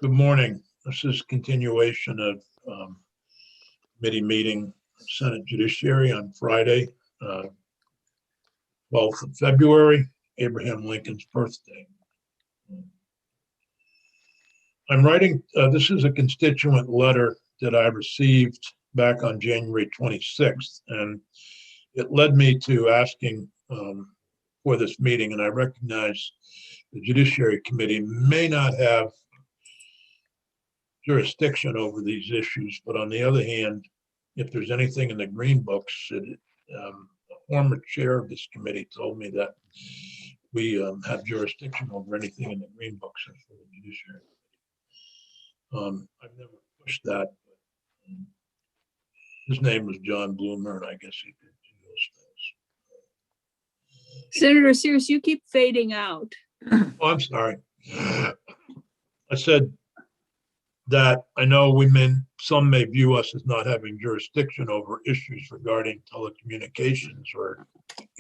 Good morning. This is continuation of committee meeting, Senate Judiciary on Friday, 12th of February, Abraham Lincoln's birthday. I'm writing, this is a constituent letter that I received back on January 26th, and it led me to asking for this meeting, and I recognize the Judiciary Committee may not have jurisdiction over these issues, but on the other hand, if there's anything in the green books, a former chair of this committee told me that we have jurisdiction over anything in the green books for the Judiciary. I've never pushed that, but his name was John Bloomer, and I guess he could do those things. Senator Sears, you keep fading out. Oh, I'm sorry. I said that I know some may view us as not having jurisdiction over issues regarding telecommunications or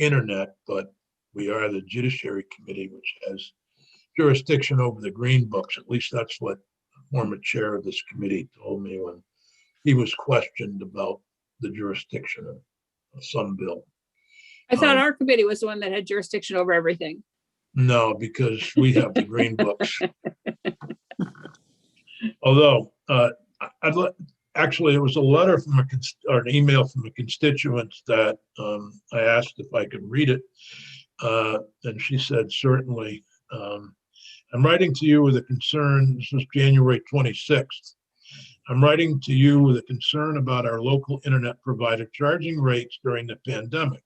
internet, but we are the Judiciary Committee, which has jurisdiction over the green books. At least that's what the former chair of this committee told me when he was questioned about the jurisdiction of some bill. I thought our committee was the one that had jurisdiction over everything. No, because we have the green books. Although, actually, it was a letter from or an email from a constituent that I asked if I could read it, and she said, certainly. I'm writing to you with a concern. This was January 26th. I'm writing to you with a concern about our local internet provider charging rates during the pandemic.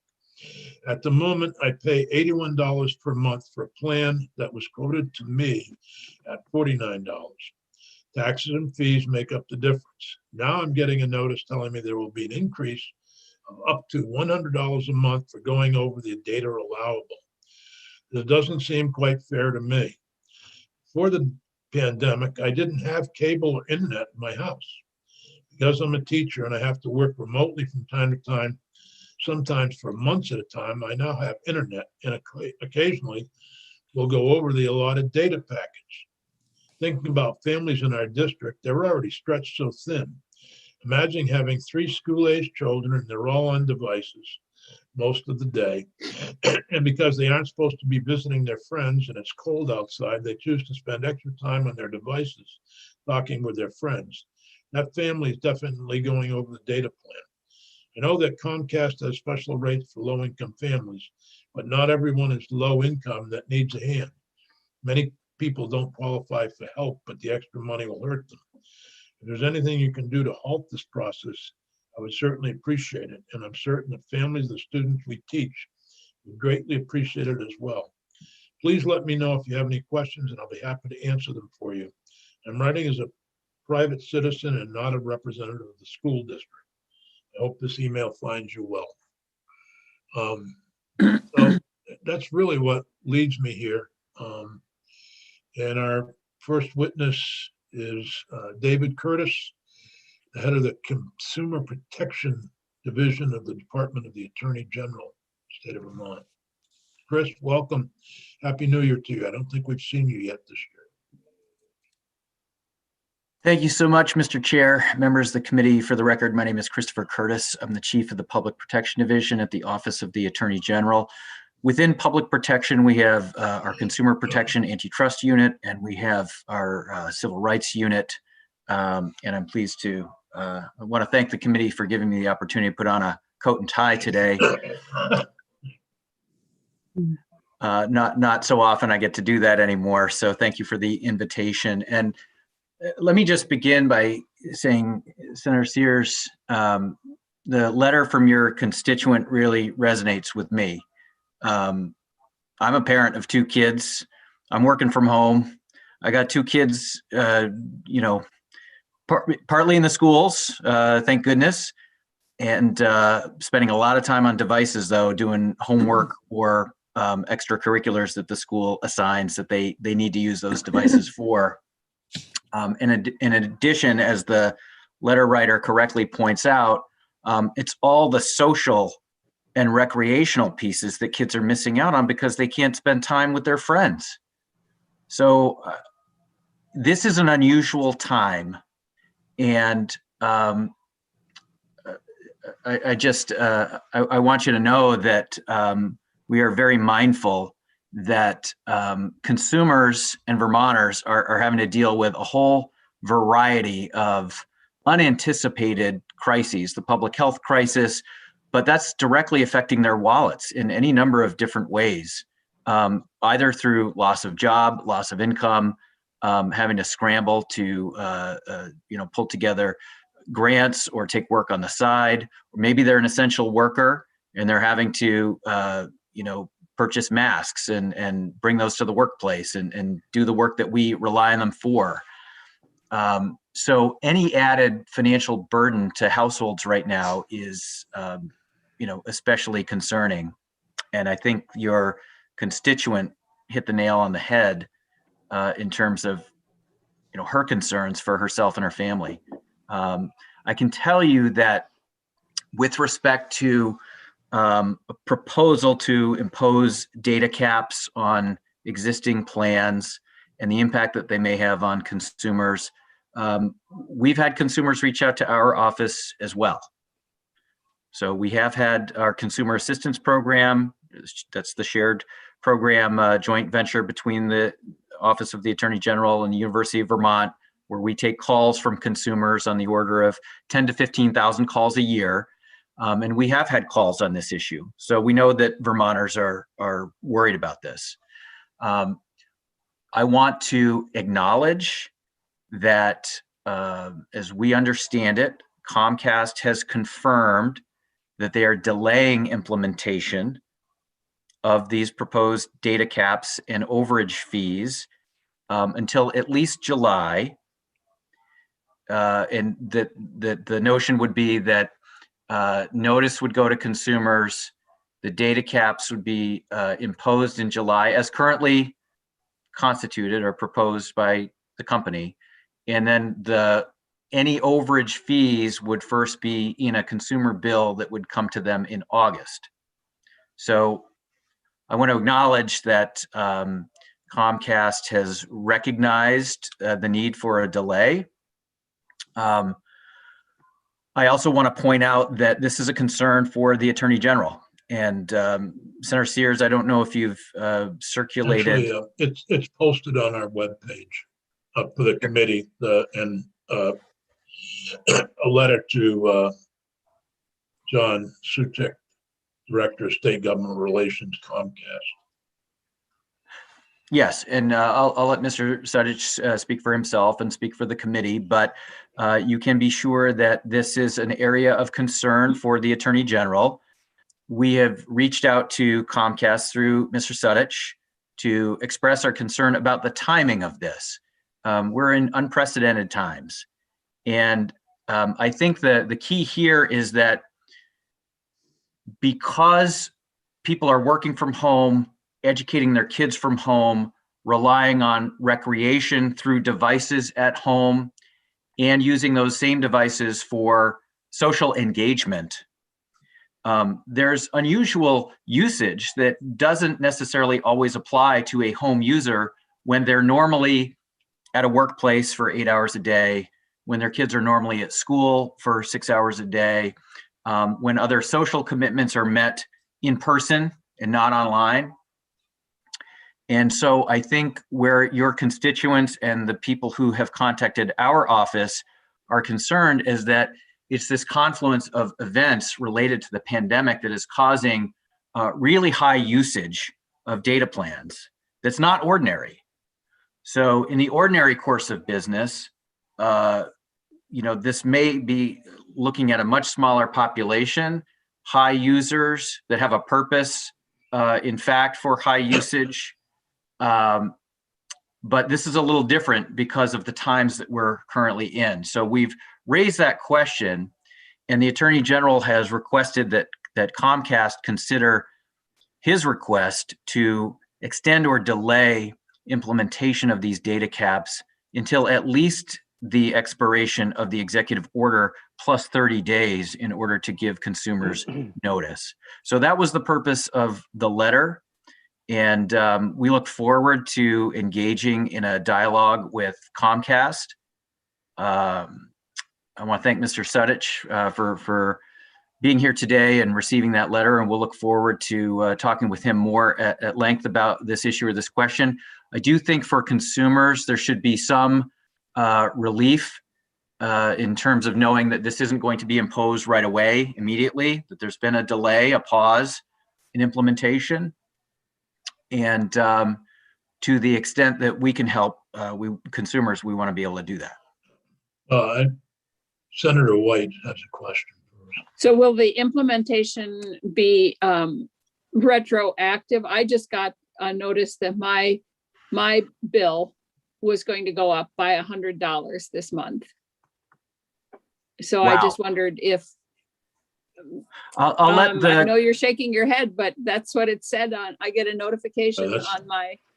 At the moment, I pay $81 per month for a plan that was quoted to me at $49. Taxes and fees make up the difference. Now I'm getting a notice telling me there will be an increase of up to $100 a month for going over the data allowable. This doesn't seem quite fair to me. Before the pandemic, I didn't have cable or internet in my house. Because I'm a teacher and I have to work remotely from time to time, sometimes for months at a time, I now have internet, and occasionally we'll go over the allotted data package. Thinking about families in our district, they're already stretched so thin. Imagine having 3 school-aged children and they're all on devices most of the day. And because they aren't supposed to be visiting their friends and it's cold outside, they choose to spend extra time on their devices talking with their friends. That family is definitely going over the data plan. I know that Comcast has special rates for low-income families, but not everyone is low income that needs a hand. Many people don't qualify for help, but the extra money will hurt them. If there's anything you can do to halt this process, I would certainly appreciate it. And I'm certain the families, the students we teach would greatly appreciate it as well. Please let me know if you have any questions and I'll be happy to answer them for you. I'm writing as a private citizen and not a representative of the school district. I hope this email finds you well. So that's really what leads me here. And our first witness is David Curtis, the head of the Consumer Protection Division of the Department of the Attorney General, State of Vermont. Chris, welcome. Happy New Year to you. I don't think we've seen you yet this year. Thank you so much, Mr. Chair, members of the committee. For the record, my name is Christopher Curtis. I'm the Chief of the Public Protection Division at the Office of the Attorney General. Within public protection, we have our Consumer Protection Antitrust Unit, and we have our Civil Rights Unit. And I'm pleased to, I want to thank the committee for giving me the opportunity to put on a coat and tie today. Not so often I get to do that anymore, so thank you for the invitation. And let me just begin by saying, Senator Sears, the letter from your constituent really resonates with me. I'm a parent of 2 kids. I'm working from home. I got 2 kids, partly in the schools, thank goodness, and spending a lot of time on devices, though, doing homework or extracurriculars that the school assigns that they need to use those devices for. In addition, as the letter writer correctly points out, it's all the social and recreational pieces that kids are missing out on because they can't spend time with their friends. So this is an unusual time, and I want you to know that we are very mindful that consumers and Vermonters are having to deal with a whole variety of unanticipated crises, the public health crisis, but that's directly affecting their wallets in any number of different ways, either through loss of job, loss of income, having to scramble to pull together grants or take work on the side, or maybe they're an essential worker and they're having to purchase masks and bring those to the workplace and do the work that we rely on them for. So any added financial burden to households right now is especially concerning. And I think your constituent hit the nail on the head in terms of her concerns for herself and her family. I can tell you that with respect to a proposal to impose data caps on existing plans and the impact that they may have on consumers, we've had consumers reach out to our office as well. So we have had our consumer assistance program, that's the shared program, joint venture between the Office of the Attorney General and the University of Vermont, where we take calls from consumers on the order of 10 to 15,000 calls a year. And we have had calls on this issue. So we know that Vermonters are worried about this. I want to acknowledge that as we understand it, Comcast has confirmed that they are delaying implementation of these proposed data caps and overage fees until at least July. And that the notion would be that notice would go to consumers, the data caps would be imposed in July as currently constituted or proposed by the company. And then any overage fees would first be in a consumer bill that would come to them in August. So I want to acknowledge that Comcast has recognized the need for a delay. I also want to point out that this is a concern for the Attorney General. And Senator Sears, I don't know if you've circulated. Actually, it's posted on our webpage for the committee and a letter to John Sutik, Director of State Government Relations, Comcast. Yes, and I'll let Mr. Sudich speak for himself and speak for the committee, but you can be sure that this is an area of concern for the Attorney General. We have reached out to Comcast through Mr. Sudich to express our concern about the timing of this. We're in unprecedented times. And I think the key here is that because people are working from home, educating their kids from home, relying on recreation through devices at home, and using those same devices for social engagement, there's unusual usage that doesn't necessarily always apply to a home user when they're normally at a workplace for 8 hours a day, when their kids are normally at school for 6 hours a day, when other social commitments are met in person and not online. And so I think where your constituents and the people who have contacted our office are concerned is that it's this confluence of events related to the pandemic that is causing really high usage of data plans that's not ordinary. So in the ordinary course of business, this may be looking at a much smaller population, high users that have a purpose, in fact, for high usage. But this is a little different because of the times that we're currently in. So we've raised that question, and the Attorney General has requested that Comcast consider his request to extend or delay implementation of these data caps until at least the expiration of the executive order plus 30 days in order to give consumers notice. So that was the purpose of the letter. And we look forward to engaging in a dialogue with Comcast. I want to thank Mr. Sudich for being here today and receiving that letter, and we'll look forward to talking with him more at length about this issue or this question. I do think for consumers, there should be some relief in terms of knowing that this isn't going to be imposed right away, immediately, that there's been a delay, a pause in implementation. And to the extent that we can help consumers, we want to be able to do that. Senator White has a question. So will the implementation be retroactive? I just got a notice that my bill was going to go up by $100 this month. So Wow. I just wondered if I'll let I know you're shaking your head, but that's what it said on. I get a notification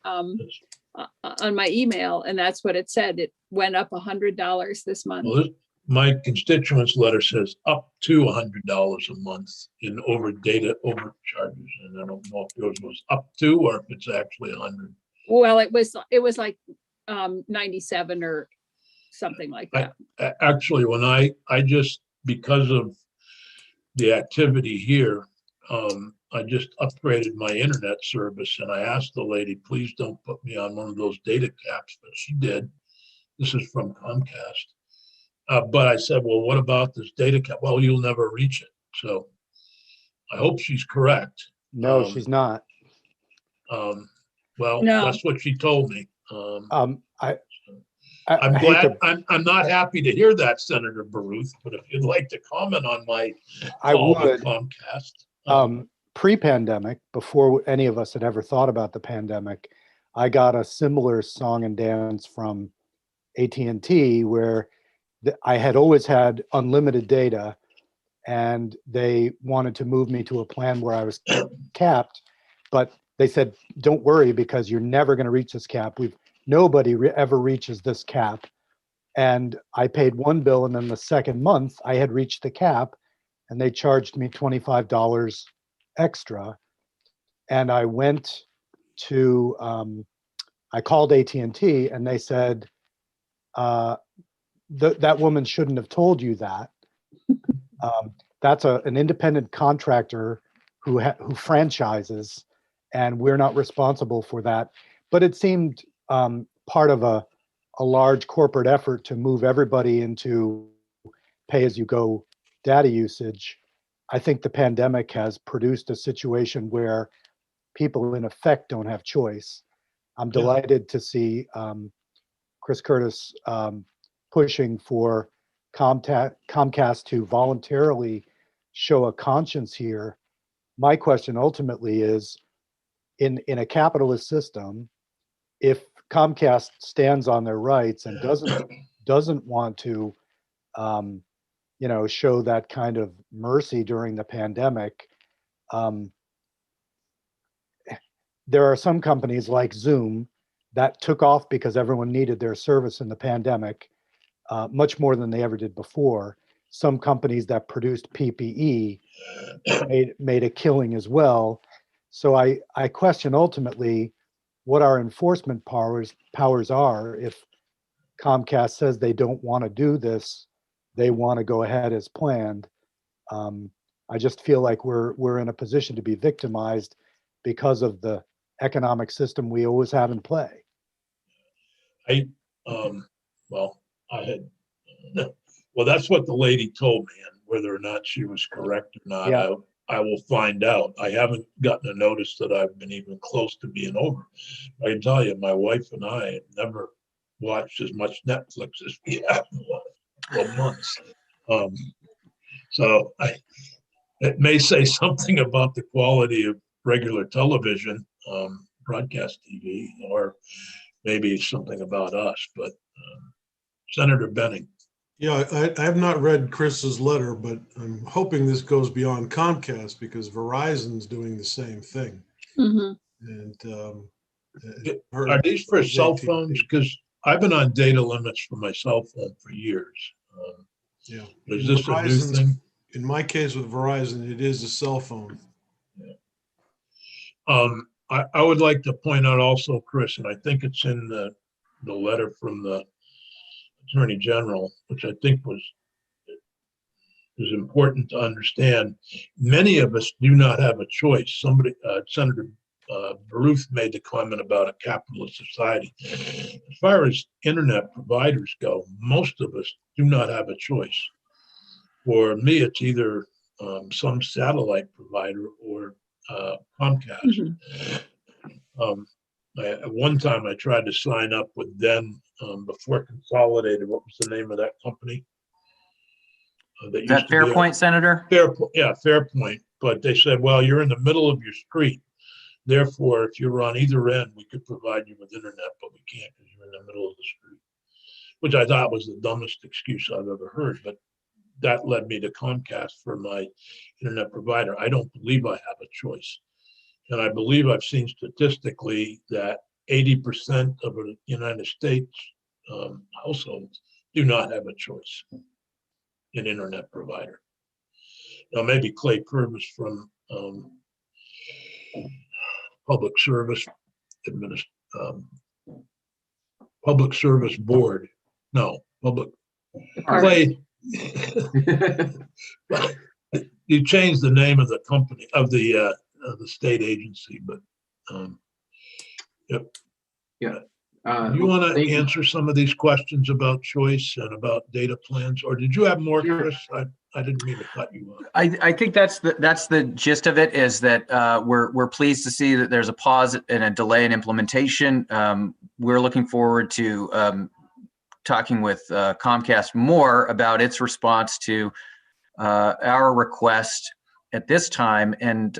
on my email, and that's what it said. It went up $100 this month. Well, my constituents letter says up to $100 a month in data overcharges, and I don't know if yours was up to or if it's actually 100. Well, it was like 97 or something like that. Actually, when I just, because of the activity here, I just upgraded my internet service, and I asked the lady, please don't put me on one of those data caps, but she did. This is from Comcast. But I said, well, what about this data cap? Well, you'll never reach it. So I hope she's correct. No, she's not. Well, No. that's what she told me. I'm glad. I'm not happy to hear that, Senator Baruth. But if you'd like to comment on my call with Comcast, pre-pandemic, before any of us had ever thought about the pandemic, I got a similar song and dance from AT&T where I had always had unlimited data, and they wanted to move me to a plan where I was capped, but they said, don't worry, because you're never going to reach this cap. Nobody ever reaches this cap. And I paid one bill, and then the second month I had reached the cap, and they charged me $25 extra. And I went to, I called AT&T, and they said, that woman shouldn't have told you that. That's an independent contractor who franchises, and we're not responsible for that. But it seemed part of a large corporate effort to move everybody into pay-as-you-go data usage. I think the pandemic has produced a situation where people in effect don't have choice. I'm delighted to see Chris Curtis pushing for Comcast to voluntarily show a conscience here. My question ultimately is, in a capitalist system, if Comcast stands on their rights and doesn't want to, show that kind of mercy during the pandemic, there are some companies like Zoom that took off because everyone needed their service in the pandemic, much more than they ever did before. Some companies that produced PPE made a killing as well. So I question ultimately what our enforcement powers are. If Comcast says they don't want to do this, they want to go ahead as planned. I just feel like we're in a position to be victimized because of the economic system we always have in play. Well, that's what the lady told me, and whether or not she was correct or not, Yeah. I will find out. I haven't gotten a notice that I've been even close to being over. I can tell you, my wife and I have never watched as much Netflix as we have in the last 12 months. So it may say something about the quality of regular television, broadcast TV, or maybe something about us, but Senator Benning. Yeah, I have not read Chris's letter, but I'm hoping this goes beyond Comcast because Verizon's doing the same thing. Mm-hmm. And are these for cell phones? Because I've been on data limits for my cell phone for years. Yeah. Is this a new thing? In my case with Verizon, it is a cell phone. Yeah. I would like to point out also, Chris, and I think it's in the letter from the Attorney General, which I think is important to understand. Many of us do not have a choice. Senator Baruth made the comment about a capitalist society. As far as internet providers go, most of us do not have a choice. For me, it's either some satellite provider or Comcast. At one time, I tried to sign up with them before Consolidated. What was the name of that company? Is that Fairpoint, Senator? Fairpoint. But they said, well, you're in the middle of your street. Therefore, if you're on either end, we could provide you with internet, but we can't because you're in the middle of the street, which I thought was the dumbest excuse I've ever heard. But that led me to Comcast for my internet provider. I don't believe I have a choice. And I believe I've seen statistically that 80% of the United States households do not have a choice in internet provider. Now, maybe Clay Purvis from Public Service Board. No, Clay. You changed the name of the company of the state agency, but yep. Yeah. Do you want to answer some of these questions about choice and about data plans, or did you have more, Chris? I didn't mean to cut you off. I think that's the gist of it, is that we're pleased to see that there's a pause and a delay in implementation. We're looking forward to talking with Comcast more about its response to our request at this time, and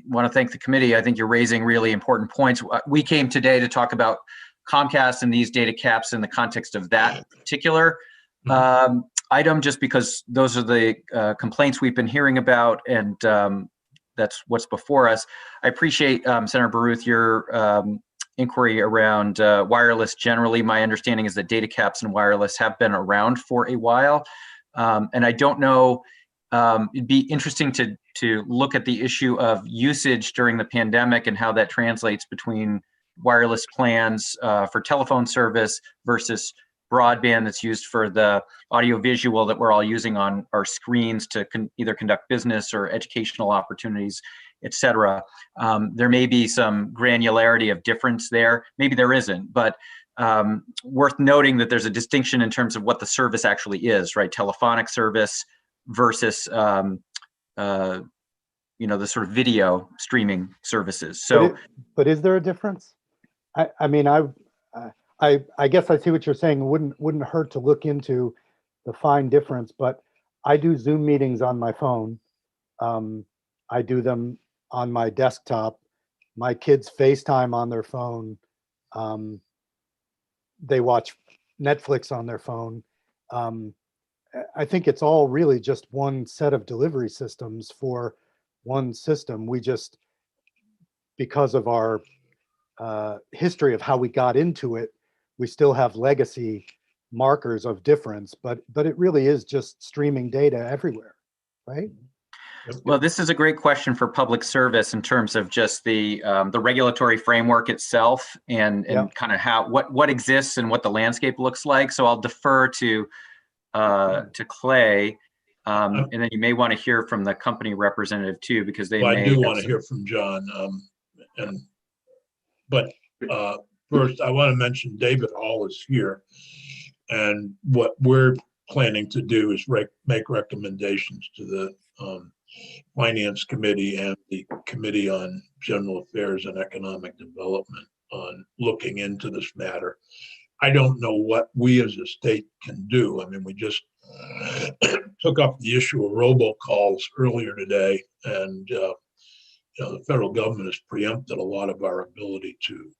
want to thank the committee. I think you're raising really important points. We came today to talk about Comcast and these data caps in the context of that particular item, just because those are the complaints we've been hearing about, and that's what's before us. I appreciate, Senator Baruth, your inquiry around wireless generally. My understanding is that data caps and wireless have been around for a while. And I don't know, it'd be interesting to look at the issue of usage during the pandemic and how that translates between wireless plans for telephone service versus broadband that's used for the audiovisual that we're all using on our screens to either conduct business or educational opportunities, et cetera. There may be some granularity of difference there. Maybe there isn't, but worth noting that there's a distinction in terms of what the service actually is, right? Telephonic service versus, the sort of video streaming services. So, but is there a difference? I mean, I guess I see what you're saying. It wouldn't hurt to look into the fine difference, but I do Zoom meetings on my phone. I do them on my desktop. My kids FaceTime on their phone. They watch Netflix on their phone. I think it's all really just one set of delivery systems for one system. We just, because of our history of how we got into it, we still have legacy markers of difference, but it really is just streaming data everywhere, right? Well, this is a great question for public service in terms of just the regulatory framework itself and kind of what exists and what the landscape looks like. So I'll defer to Clay, and then you may want to hear from the company representative too, because they may. I do want to hear from John. But first, I want to mention David Hall is here, and what we're planning to do is make recommendations to the Finance Committee and the Committee on General Affairs and Economic Development on looking into this matter. I don't know what we as a state can do. I mean, we just took up the issue of robocalls earlier today, and the federal government has preempted a lot of our ability to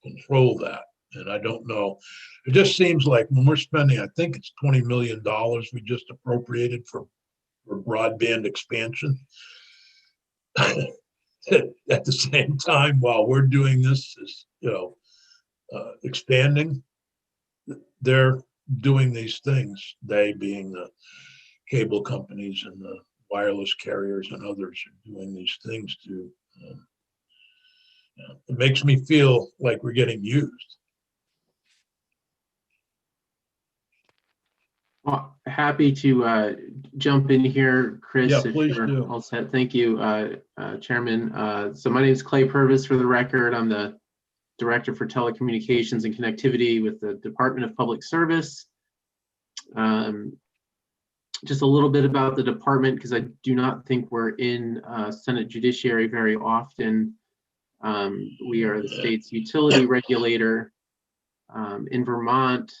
control that. And I don't know. It just seems like when we're spending, I think it's $20 million we just appropriated for broadband expansion. At the same time, while we're doing this, is expanding, they're doing these things. They being the cable companies and the wireless carriers and others are doing these things to It makes me feel like we're getting used. Well, happy to jump in here, Chris. Yeah, if please you're do. all set. Thank you, Chairman. So my name is Clay Purvis, for the record. I'm the Director for Telecommunications and Connectivity with the Department of Public Service. Just a little bit about the department, because I do not think we're in Senate Judiciary very often. We are the state's utility regulator. In Vermont,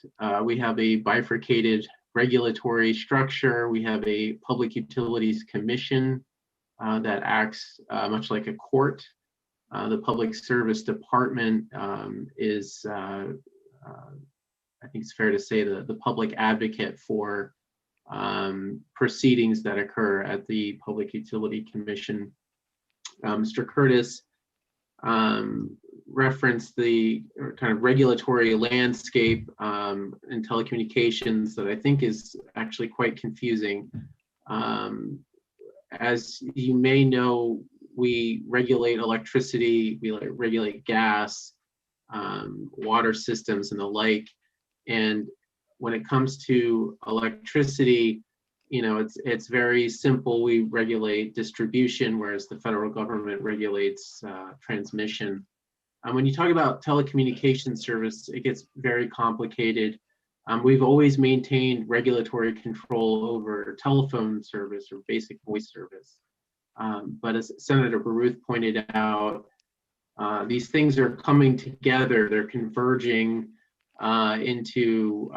we have a bifurcated regulatory structure. We have a Public Utilities Commission that acts much like a court. The Public Service Department is, I think it's fair to say, the public advocate for proceedings that occur at the Public Utility Commission. Mr. Curtis referenced the kind of regulatory landscape in telecommunications that I think is actually quite confusing. As you may know, we regulate electricity, we regulate gas, water systems, and the like. And when it comes to electricity, it's very simple. We regulate distribution, whereas the federal government regulates transmission. When you talk about telecommunication service, it gets very complicated. We've always maintained regulatory control over telephone service or basic voice service. But as Senator Baruth pointed out, these things are coming together. They're converging into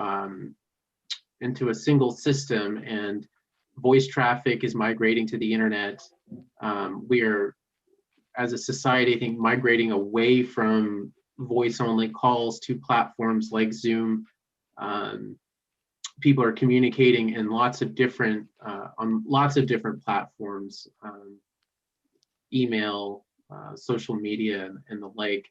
a single system, and voice traffic is migrating to the internet. We are, as a society, I think, migrating away from voice-only calls to platforms like Zoom. People are communicating in lots of different on lots of different platforms, email, social media, and the like.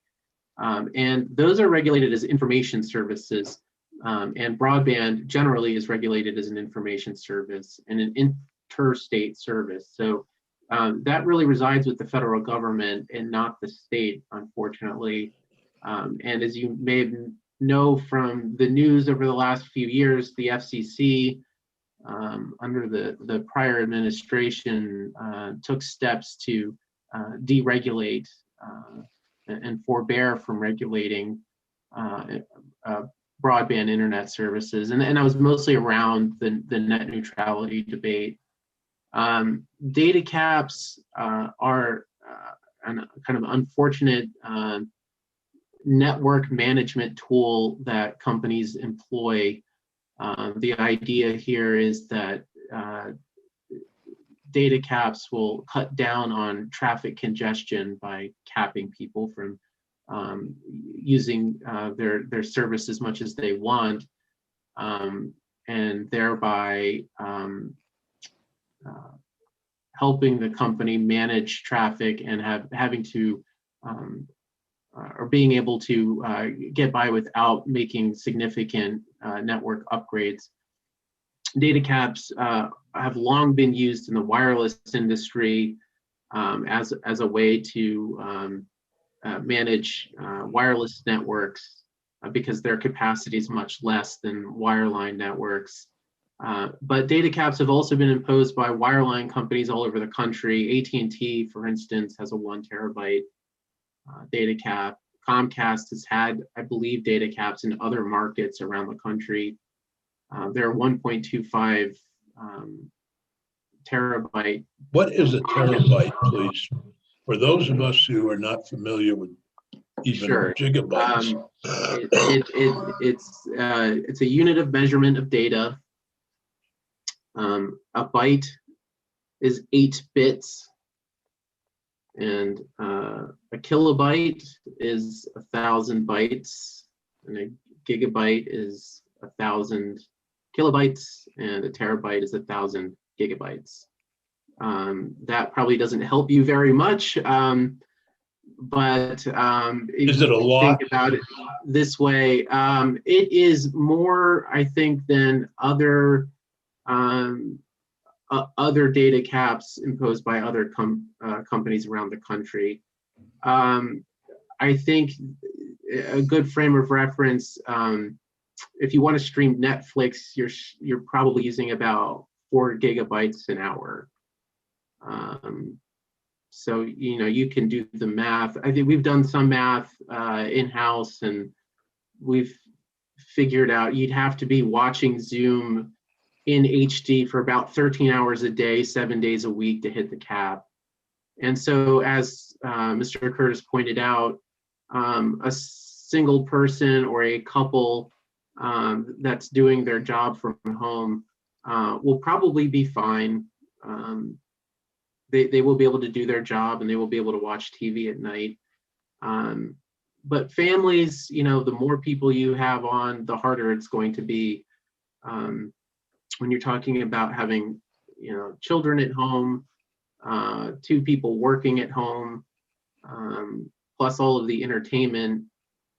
And those are regulated as information services. And broadband generally is regulated as an information service and an interstate service. So that really resides with the federal government and not the state, unfortunately. And as you may know from the news over the last few years, the FCC, under the prior administration, took steps to deregulate and forbear from regulating broadband internet services. And that was mostly around the net neutrality debate. Data caps are a kind of unfortunate network management tool that companies employ. The idea here is that data caps will cut down on traffic congestion by capping people from using their service as much as they want, and thereby helping the company manage traffic and having to or being able to get by without making significant network upgrades. Data caps have long been used in the wireless industry as a way to manage wireless networks because their capacity is much less than wireline networks. But data caps have also been imposed by wireline companies all over the country. AT&T, for instance, has a 1 terabyte data cap. Comcast has had, I believe, data caps in other markets around the country. There are 1.25 terabyte. What is a terabyte, please? For those of us who are not familiar with even gigabytes. It's a unit of measurement of data. A byte is 8 bits, and a kilobyte is 1,000 bytes, and a gigabyte is 1,000 kilobytes, and a terabyte is 1,000 gigabytes. That probably doesn't help you very much, but is it a lot? Think about it this way. It is more, I think, than other other data caps imposed by other companies around the country. I think a good frame of reference, if you want to stream Netflix, you're probably using about 4 gigabytes an hour. So, you can do the math. I think we've done some math in-house, and we've figured out you'd have to be watching Zoom in HD for about 13 hours a day, 7 days a week to hit the cap. And so, as Mr. Curtis pointed out, a single person or a couple that's doing their job from home will probably be fine. They will be able to do their job, and they will be able to watch TV at night. But families, the more people you have on, the harder it's going to be. When you're talking about having, children at home, 2 people working at home, plus all of the entertainment.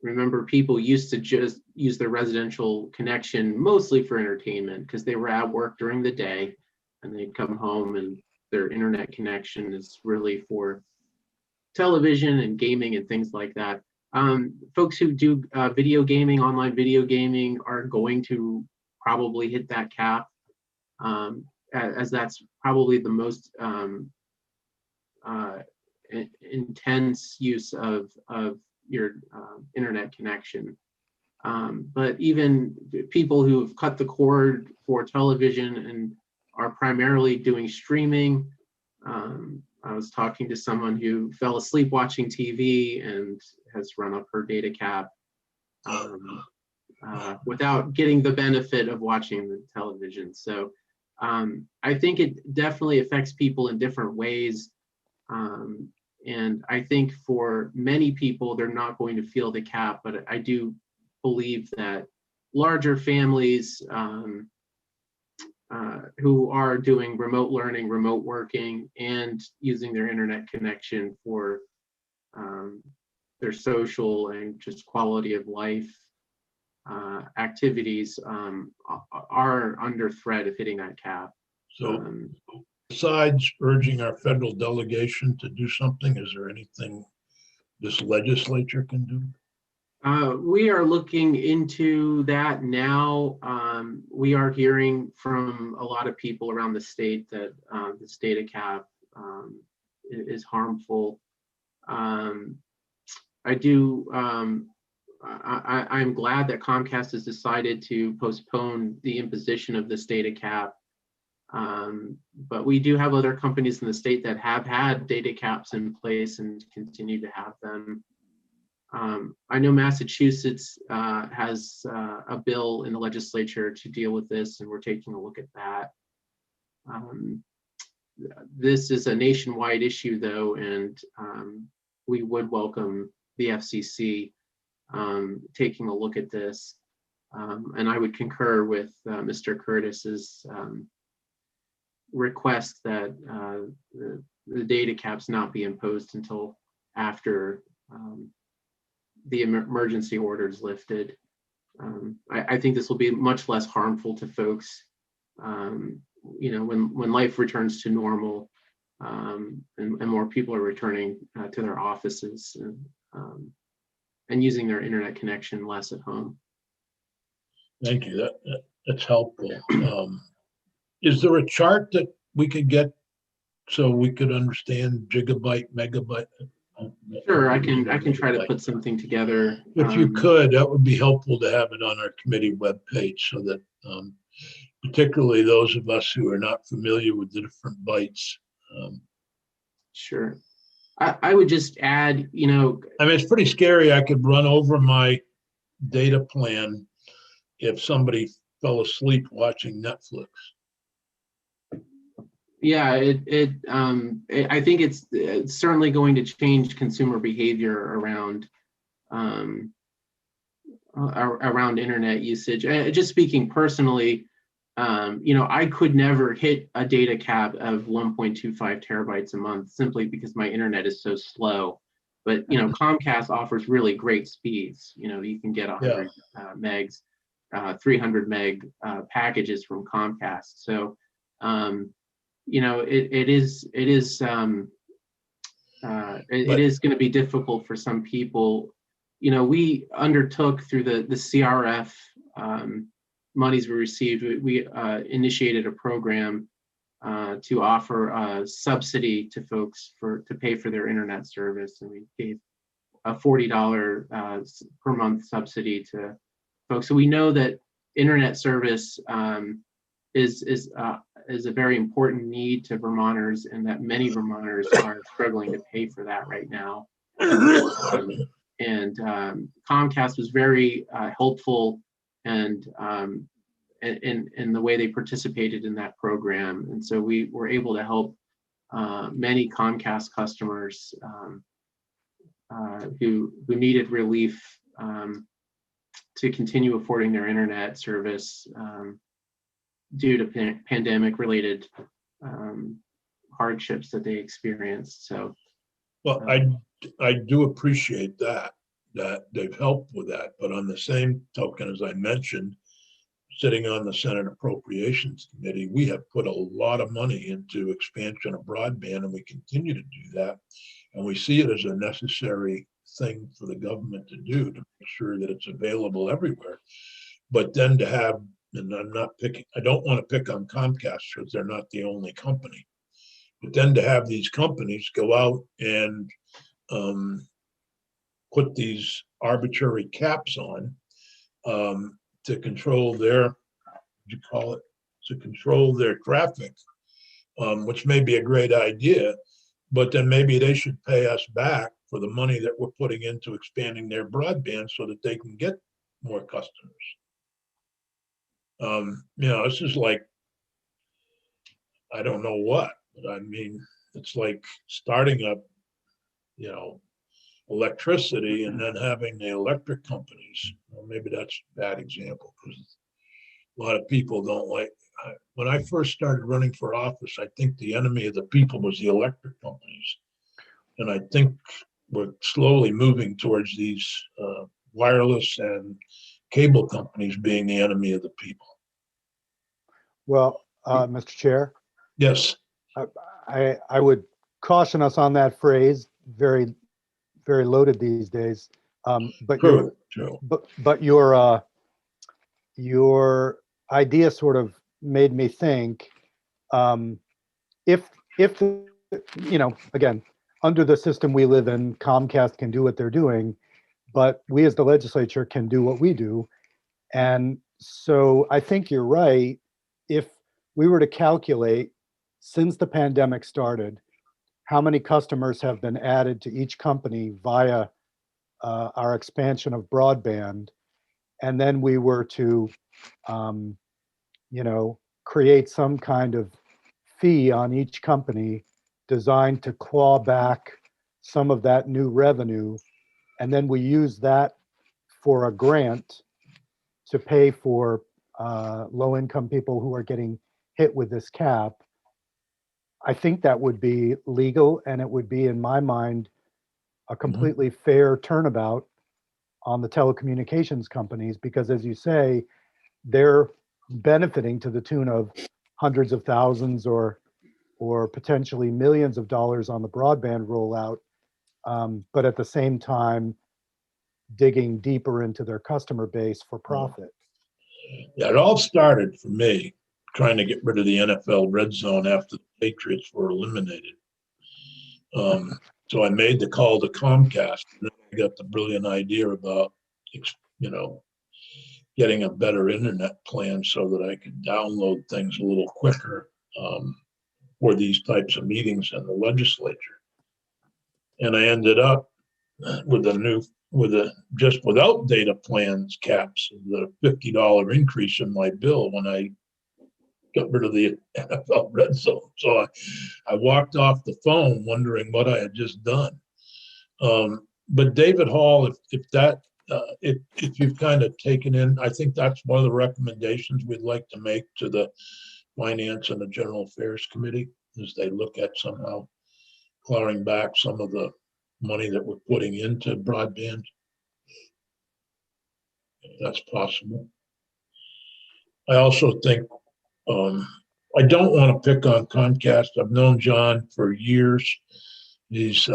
Remember, people used to just use their residential connection mostly for entertainment because they were at work during the day, and they'd come home and their internet connection is really for television and gaming and things like that. Folks who do video gaming, online video gaming, are going to probably hit that cap, as that's probably the most intense use of your internet connection. But even people who've cut the cord for television and are primarily doing streaming. I was talking to someone who fell asleep watching TV and has run up her data cap without getting the benefit of watching the television. So I think it definitely affects people in different ways. And I think for many people, they're not going to feel the cap, but I do believe that larger families who are doing remote learning, remote working, and using their internet connection for their social and just quality of life activities are under threat of hitting that cap. So besides urging our federal delegation to do something, is there anything this legislature can do? We are looking into that now. We are hearing from a lot of people around the state that this data cap is harmful. I'm glad that Comcast has decided to postpone the imposition of this data cap. But we do have other companies in the state that have had data caps in place and continue to have them. I know Massachusetts has a bill in the legislature to deal with this, and we're taking a look at that. This is a nationwide issue, though, and we would welcome the FCC taking a look at this. And I would concur with Mr. Curtis's request that the data caps not be imposed until after the emergency order is lifted. I think this will be much less harmful to folks, when life returns to normal, and more people are returning to their offices and using their internet connection less at home. Thank you. That's helpful. Is there a chart that we could get so we could understand gigabyte, megabyte? Sure, I can try to put something together. If you could, that would be helpful to have it on our committee webpage, so that particularly those of us who are not familiar with the different bytes. Sure. I would just add, I mean, it's pretty scary. I could run over my data plan if somebody fell asleep watching Netflix. Yeah, I think it's certainly going to change consumer behavior around internet usage. Just speaking personally, I could never hit a data cap of 1.25 terabytes a month simply because my internet is so slow. But Comcast offers really great speeds. You can get 100 megs, 300 meg packages from Comcast. So it is going to be difficult for some people. We undertook through the CRF monies we received. We initiated a program to offer a subsidy to folks to pay for their internet service, and we gave a $40 per month subsidy to folks. So we know that internet service is a very important need to Vermonters, and that many Vermonters are struggling to pay for that right now. And Comcast was very helpful and in the way they participated in that program. And so we were able to help many Comcast customers who needed relief to continue affording their internet service due to pandemic-related hardships that they experienced. So, well, I do appreciate that they've helped with that, but on the same token, as I mentioned, sitting on the Senate Appropriations Committee, we have put a lot of money into expansion of broadband, and we continue to do that. And we see it as a necessary thing for the government to do to make sure that it's available everywhere. But then to have, and I don't want to pick on Comcast because they're not the only company, but then to have these companies go out and put these arbitrary caps on to control their, to control their traffic, which may be a great idea, but then maybe they should pay us back for the money that we're putting into expanding their broadband so that they can get more customers. This is like, I don't know what, but I mean, it's like starting up, electricity and then having the electric companies. Well, maybe that's a bad example because a lot of people don't like. When I first started running for office, I think the enemy of the people was the electric companies. And I think we're slowly moving towards these wireless and cable companies being the enemy of the people. Well, Mr. Chair, Yes. I would caution us on that phrase. Very, very loaded these days. But True. your idea sort of made me think, if again, under the system we live in, Comcast can do what they're doing, but we as the legislature can do what we do. And so I think you're right. If we were to calculate since the pandemic started, how many customers have been added to each company via our expansion of broadband, and then we were to, create some kind of fee on each company designed to claw back some of that new revenue, and then we use that for a grant to pay for low-income people who are getting hit with this cap. I think that would be legal, and it would be, in my mind, a completely fair turnabout on the telecommunications companies, because as you say, they're benefiting to the tune of hundreds of thousands or potentially millions of dollars on the broadband rollout, but at the same time, digging deeper into their customer base for profit. Yeah, it all started for me trying to get rid of the NFL red zone after the Patriots were eliminated. So I made the call to Comcast, and then I got the brilliant idea about, getting a better internet plan so that I could download things a little quicker for these types of meetings in the legislature. And I ended up just without data plans caps, the $50 increase in my bill when I got rid of the NFL red zone. So I walked off the phone wondering what I had just done. But David Hall, if you've kind of taken in, I think that's one of the recommendations we'd like to make to the Finance and the General Affairs Committee, is they look at somehow clawing back some of the money that we're putting into broadband. If that's possible. I also think I don't want to pick on Comcast. I've known John for years. He's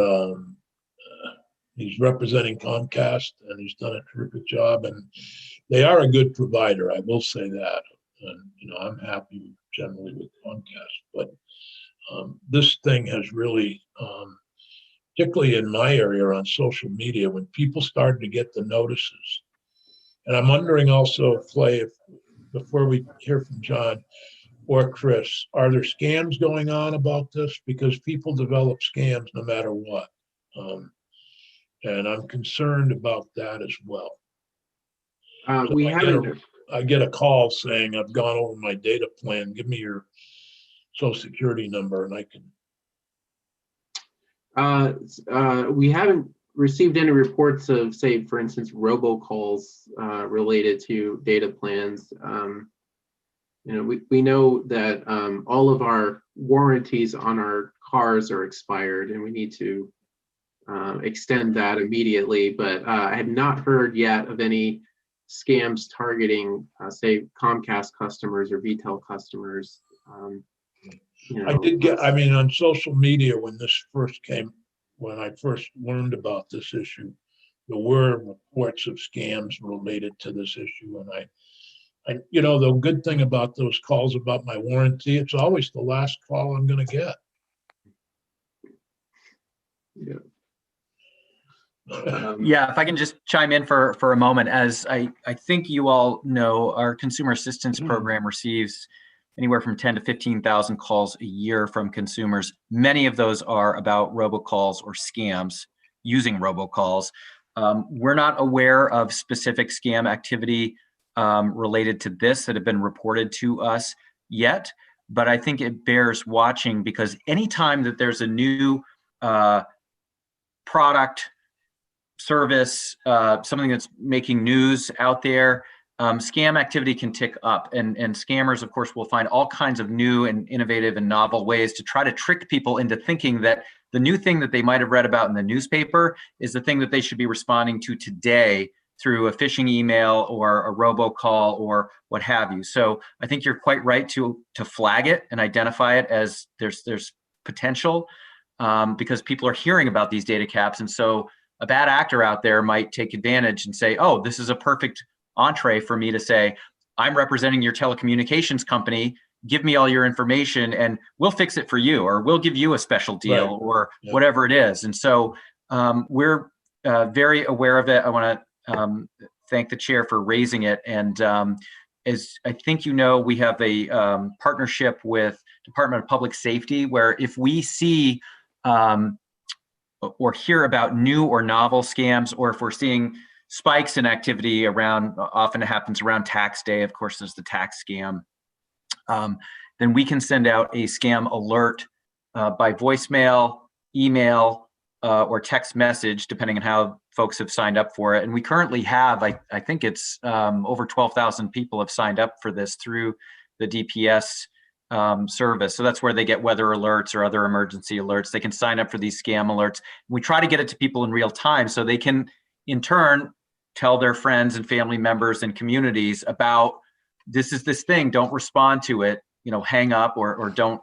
representing Comcast, and he's done a terrific job. And they are a good provider. I will say that. And I'm happy generally with Comcast, but this thing has really, particularly in my area on social media, when people started to get the notices. And I'm wondering also, Clay, if before we hear from John or Chris, are there scams going on about this? Because people develop scams no matter what. And I'm concerned about that as well. So We haven't. I get a call saying, I've gone over my data plan, give me your social security number and I can. We haven't received any reports of, say, for instance, robocalls related to data plans. We know that all of our warranties on our cars are expired, and we need to extend that immediately. But I have not heard yet of any scams targeting, say, Comcast customers or VTEL customers. I did get, on social media when this first came, when I first learned about this issue, there were reports of scams related to this issue. And the good thing about those calls about my warranty, it's always the last call I'm going to get. Yeah. Yeah, if I can just chime in for a moment, as I think you all know, our consumer assistance program receives anywhere from 10 to 15,000 calls a year from consumers. Many of those are about robocalls or scams using robocalls. We're not aware of specific scam activity related to this that have been reported to us yet, but I think it bears watching, because anytime that there's a new product, service, something that's making news out there, scam activity can tick up, and scammers, of course, will find all kinds of new and innovative and novel ways to try to trick people into thinking that the new thing that they might have read about in the newspaper is the thing that they should be responding to today through a phishing email or a robocall or what have you. So I think you're quite right to flag it and identify it as there's potential, because people are hearing about these data caps, and so a bad actor out there might take advantage and say, oh, this is a perfect entree for me to say, I'm representing your telecommunications company, give me all your information and we'll fix it for you, or we'll give you a special deal, right, or whatever it is. And so we're very aware of it. I want to thank the chair for raising it. And as I think we have a partnership with Department of Public Safety, where if we see or hear about new or novel scams, or if we're seeing spikes in activity around, often it happens around tax day, of course, there's the tax scam, then we can send out a scam alert by voicemail, email, or text message, depending on how folks have signed up for it. And we currently have, I think it's over 12,000 people have signed up for this through the DPS service. So that's where they get weather alerts or other emergency alerts. They can sign up for these scam alerts. We try to get it to people in real time so they can, in turn, tell their friends and family members and communities about this is this thing. Don't respond to it. Hang up or don't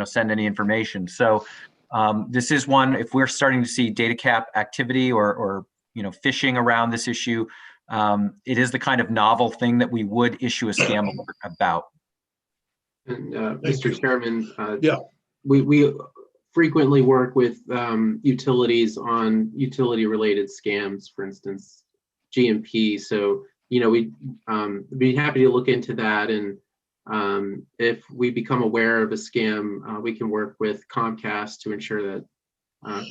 send any information. So this is one. If we're starting to see data cap activity or phishing around this issue, it is the kind of novel thing that we would issue a scam alert about. And Mr. Chairman, yeah, we frequently work with utilities on utility-related scams, for instance, GMP. So we'd be happy to look into that, and if we become aware of a scam, we can work with Comcast to ensure that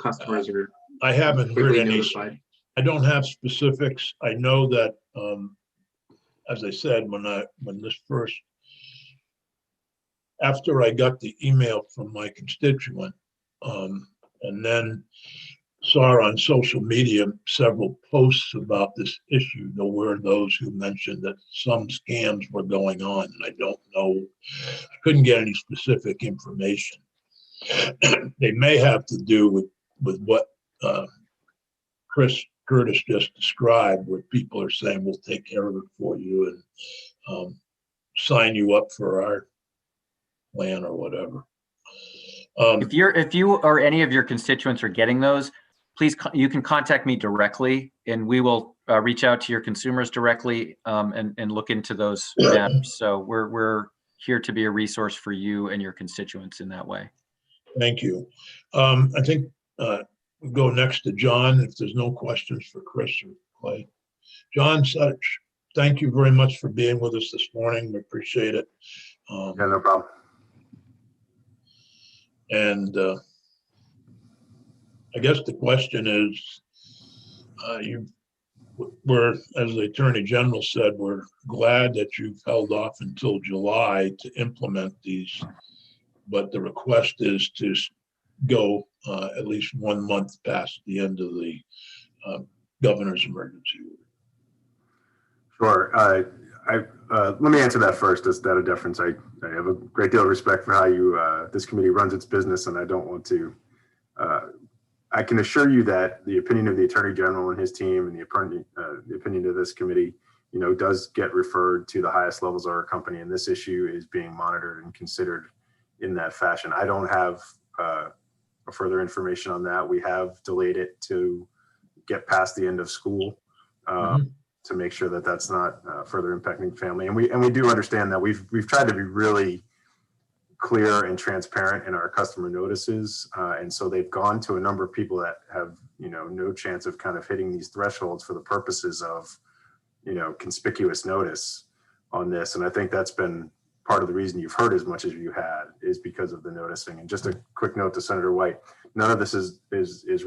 customers are. I haven't heard any. Notified. I don't have specifics. I know that, as I said, when this first. After I got the email from my constituent, and then saw on social media several posts about this issue, there were those who mentioned that some scams were going on, and I don't know, I couldn't get any specific information. They may have to do with what Chris Curtis just described, where people are saying, we'll take care of it for you and sign you up for our plan or whatever. If you or any of your constituents are getting those, please, you can contact me directly and we will reach out to your consumers directly and look into those matters. So we're here to be a resource for you and your constituents in that way. Thank you. I think we'll go next to John if there's no questions for Chris or Clay. John Sutch, thank you very much for being with us this morning. We appreciate it. Yeah, no problem. And I guess the question is, we're, as the Attorney General said, we're glad that you've held off until July to implement these, but the request is to go at least 1 month past the end of the governor's emergency. Sure. Let me answer that first. Just out of deference, I have a great deal of respect for how you this committee runs its business, and I don't want to. I can assure you that the opinion of the Attorney General and his team, and the opinion of this committee, does get referred to the highest levels of our company, and this issue is being monitored and considered in that fashion. I don't have further information on that. We have delayed it to get past the end of school. To make sure that that's not further impacting family, and we do understand that we've tried to be really clear and transparent in our customer notices, and so they've gone to a number of people that have no chance of kind of hitting these thresholds for the purposes of conspicuous notice on this, and I think that's been part of the reason you've heard as much as you had is because of the noticing. And just a quick note to Senator White, none of this is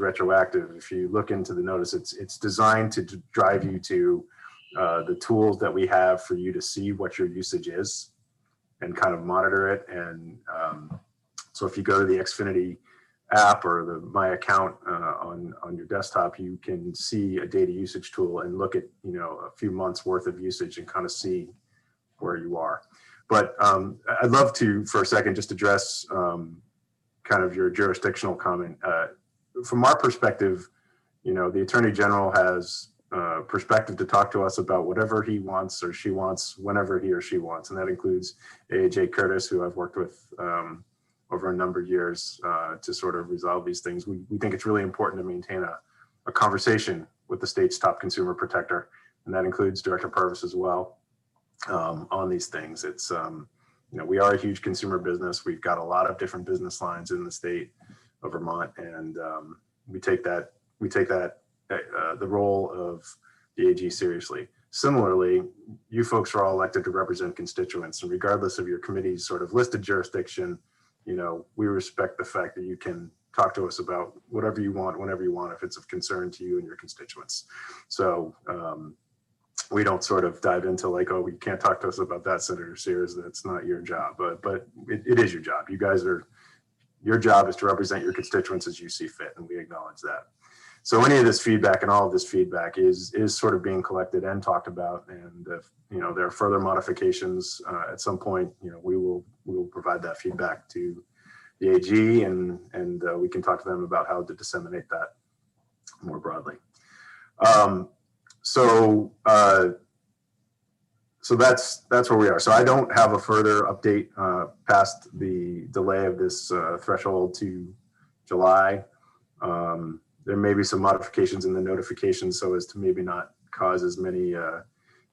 retroactive. If you look into the notice, it's designed to drive you to the tools that we have for you to see what your usage is and kind of monitor it. And so if you go to the Xfinity app or the My Account on your desktop, you can see a data usage tool and look at a few months worth of usage and kind of see where you are. But I'd love to, for a second, just address kind of your jurisdictional comment. From our perspective, the Attorney General has perspective to talk to us about whatever he wants or she wants, whenever he or she wants. And that includes A.J. Curtis, who I've worked with over a number of years to sort of resolve these things. We think it's really important to maintain a conversation with the state's top consumer protector, and that includes Director Purvis as well. On these things, it's we are a huge consumer business. We've got a lot of different business lines in the state of Vermont, and we take the role of the AG seriously. Similarly, you folks are all elected to represent constituents, and regardless of your committee's sort of listed jurisdiction, we respect the fact that you can talk to us about whatever you want, whenever you want, if it's of concern to you and your constituents. So. We don't sort of dive into like, oh, you can't talk to us about that, Senator Sears. That's not your job, but it is your job. Your job is to represent your constituents as you see fit, and we acknowledge that. So any of this feedback and all of this feedback is sort of being collected and talked about. And if there are further modifications at some point, we will provide that feedback to the AG, and we can talk to them about how to disseminate that more broadly. So that's where we are. So I don't have a further update past the delay of this threshold to July. There may be some modifications in the notification so as to maybe not cause as many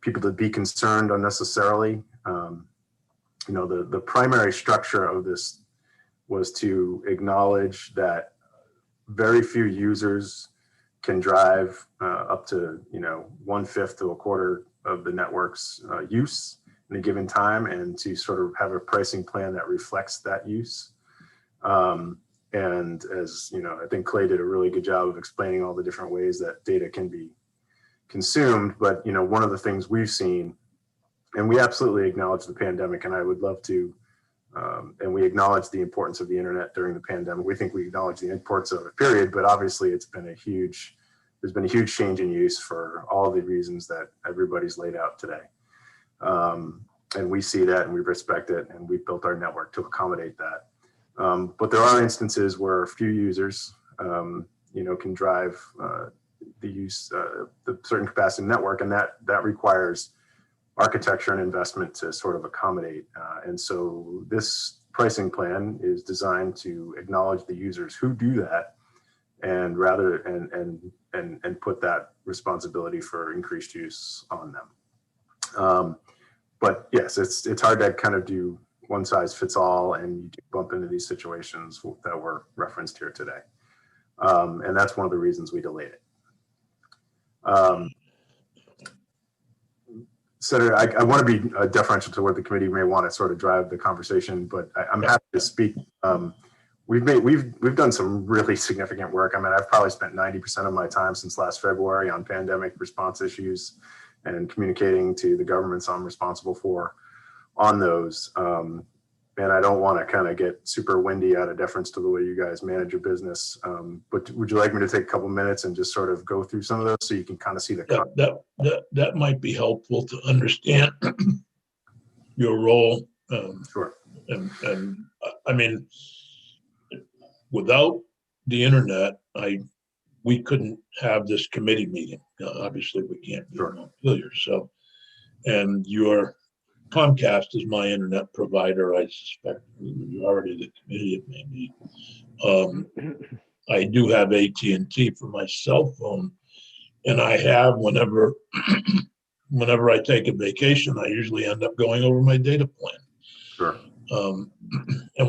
people to be concerned unnecessarily. The primary structure of this was to acknowledge that very few users can drive up to 1/5 to 1/4 of the network's use in a given time, and to sort of have a pricing plan that reflects that use. And as I think Clay did a really good job of explaining all the different ways that data can be consumed. But one of the things we've seen, and we absolutely acknowledge the pandemic, and I would love to. And we acknowledge the importance of the internet during the pandemic. We think we acknowledge the importance of it, period. But obviously, there's been a huge change in use for all the reasons that everybody's laid out today. And we see that, and we respect it, and we've built our network to accommodate that. But there are instances where a few users, can drive the use, the certain capacity network, and that requires architecture and investment to sort of accommodate. And so this pricing plan is designed to acknowledge the users who do that, and rather and put that responsibility for increased use on them. But yes, it's hard to kind of do one size fits all, and you do bump into these situations that were referenced here today. And that's one of the reasons we delayed it. Senator, I want to be deferential to what the committee may want to sort of drive the conversation, but I'm happy to speak. We've done some really significant work. I mean, I've probably spent 90% of my time since last February on pandemic response issues and communicating to the governments I'm responsible for on those. And I don't want to kind of get super windy out of deference to the way you guys manage your business. But would you like me to take a couple minutes and just sort of go through some of those so you can kind of see the that might be helpful to understand your role. Sure. And I mean, without the internet, we couldn't have this committee meeting. Obviously, we can't be Montpelier. So, and your Comcast is my internet provider. I suspect the majority of the committee, it may be. I do have AT&T for my cell phone, and I have whenever I take a vacation, I usually end up going over my data plan. Sure. And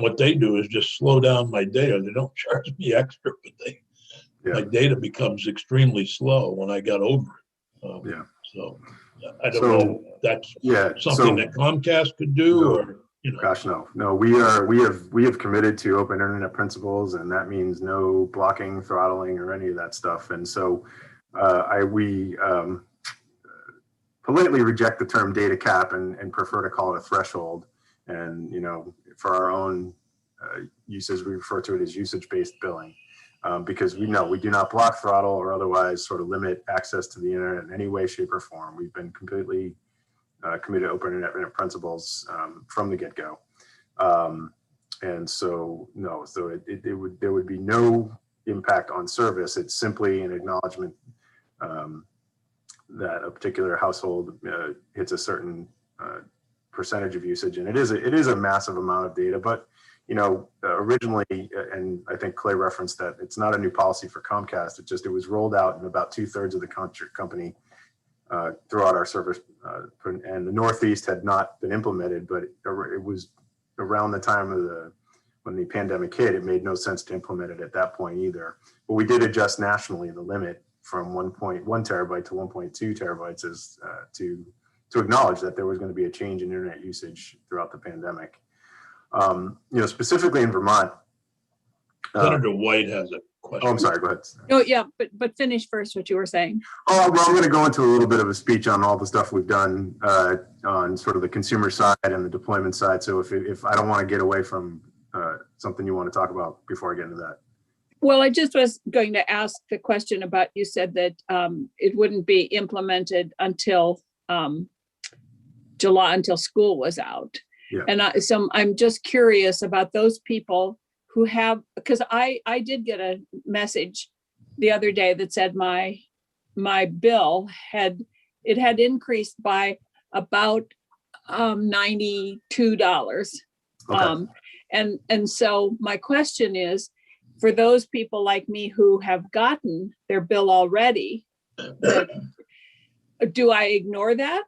what they do is just slow down my data. They don't charge me extra, but my data becomes extremely slow when I got over it. So I don't know if that's something that Comcast could do, or Gosh, no. We have committed to open internet principles, and that means no blocking, throttling, or any of that stuff. And so we politely reject the term data cap and prefer to call it a threshold. And for our own uses, we refer to it as usage-based billing. Because we know we do not block, throttle, or otherwise sort of limit access to the internet in any way, shape, or form. We've been completely committed to open internet principles from the get-go. And so, no, so there would be no impact on service. It's simply an acknowledgement that a particular household hits a certain percentage of usage. And it is a massive amount of data, but originally, and I think Clay referenced that, it's not a new policy for Comcast. It was rolled out in about 2/3 of the company throughout our service. And the Northeast had not been implemented, but it was around the time of when the pandemic hit. It made no sense to implement it at that point either. But we did adjust nationally the limit from 1.1 terabyte to 1.2 terabytes as to acknowledge that there was going to be a change in internet usage throughout the pandemic. Specifically in Vermont. Senator White has a question. Oh, I'm sorry, go ahead. Oh, yeah, but finish first what you were saying. Oh, well, I'm going to go into a little bit of a speech on all the stuff we've done on sort of the consumer side and the deployment side. So if I don't want to get away from something you want to talk about before I get into that. Well, I just was going to ask the question about, you said that it wouldn't be implemented until July, until school was out. Yeah. And so I'm just curious about those people who have, because I did get a message the other day that said my bill had increased by about $92. Okay. And so my question is, for those people like me who have gotten their bill already, do I ignore that?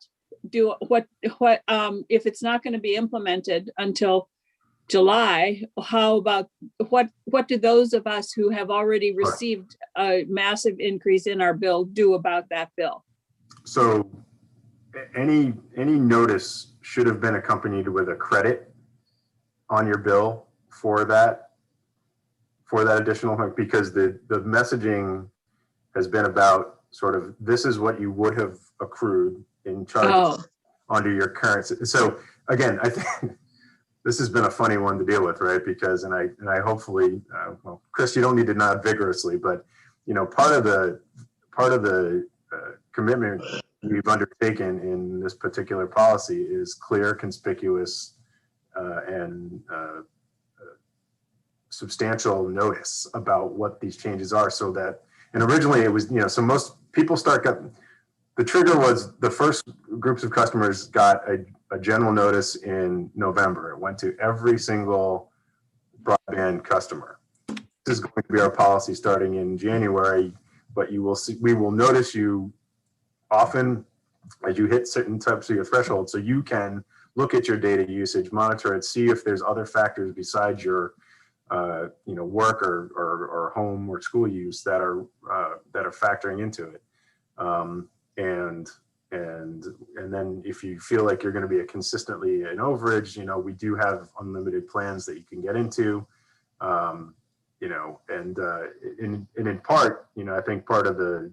If it's not going to be implemented until July, how about what do those of us who have already received a massive increase in our bill do about that bill? So any notice should have been accompanied with a credit on your bill for that additional, because the messaging has been about sort of, this is what you would have accrued in charges under your current. So again, I think this has been a funny one to deal with, right? Because, and I hopefully, well, Chris, you don't need to nod vigorously, but part of the commitment we've undertaken in this particular policy is clear, conspicuous, and substantial notice about what these changes are, so that, and originally it was, so most people the trigger was the first groups of customers got a general notice in November. It went to every single broadband customer. This is going to be our policy starting in January, but you will see, we will notice you often as you hit certain types of your threshold, so you can look at your data usage, monitor it, see if there's other factors besides your work or home or school use that are factoring into it. And then if you feel like you're going to be consistently an overage, we do have unlimited plans that you can get into. And in part, I think part of the,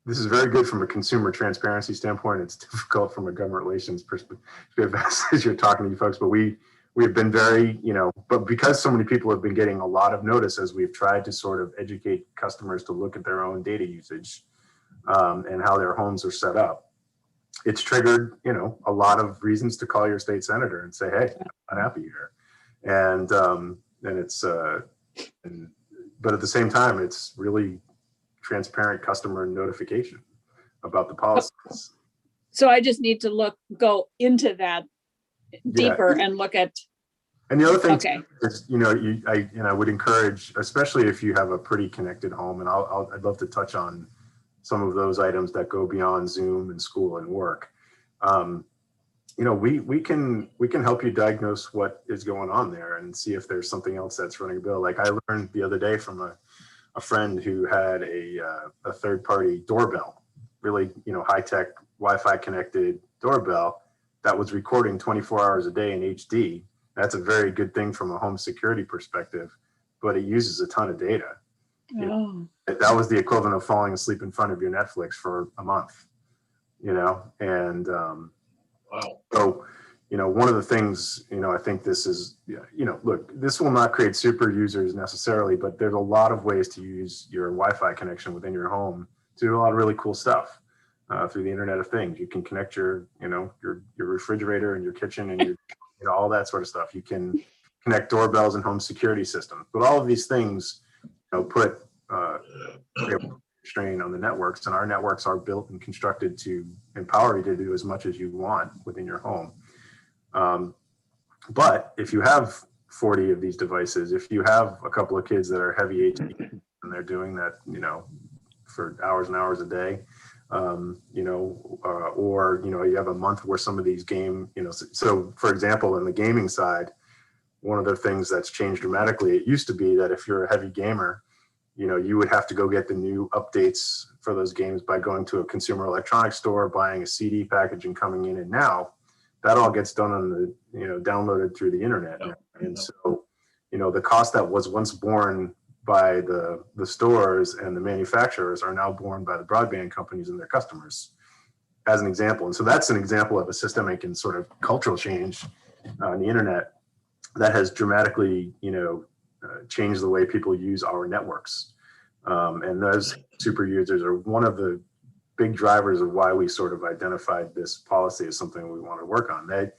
this is very good from a consumer transparency standpoint. It's difficult from a government relations perspective as you're talking to you folks, but we have been very, but because so many people have been getting a lot of notice as we've tried to sort of educate customers to look at their own data usage and how their homes are set up, it's triggered, a lot of reasons to call your state senator and say, hey, I'm not happy here. And it's, but at the same time, it's really transparent customer notification about the policies. So I just need to go into that deeper and look at. And the other thing Okay. is, I would encourage, especially if you have a pretty connected home, and I'd love to touch on some of those items that go beyond Zoom and school and work. We can help you diagnose what is going on there and see if there's something else that's running a bill. Like I learned the other day from a friend who had a third-party doorbell, really, high-tech Wi-Fi connected doorbell that was recording 24 hours a day in HD. That's a very good thing from a home security perspective, but it uses a ton of data. Oh. That was the equivalent of falling asleep in front of your Netflix for a month, and Wow. so, one of the things, I think this is, look, this will not create super users necessarily, but there's a lot of ways to use your Wi-Fi connection within your home to do a lot of really cool stuff through the Internet of Things. You can connect your refrigerator and your kitchen and your, all that sort of stuff. You can connect doorbells and home security systems, but all of these things, put strain on the networks, and our networks are built and constructed to empower you to do as much as you want within your home. But if you have 40 of these devices, if you have a couple of kids that are heavy AT and they're doing that, for hours and hours a day, or you have a month where some of these so for example, in the gaming side, one of the things that's changed dramatically, it used to be that if you're a heavy gamer, you would have to go get the new updates for those games by going to a consumer electronics store, buying a CD package and coming in. And now that all gets done on the, downloaded through the internet. Yeah. And so, the cost that was once borne by the stores and the manufacturers are now borne by the broadband companies and their customers, as an example. And so that's an example of a systemic and sort of cultural change on the internet that has dramatically, changed the way people use our networks. And those super users are one of the big drivers of why we sort of identified this policy as something we want to work on. They,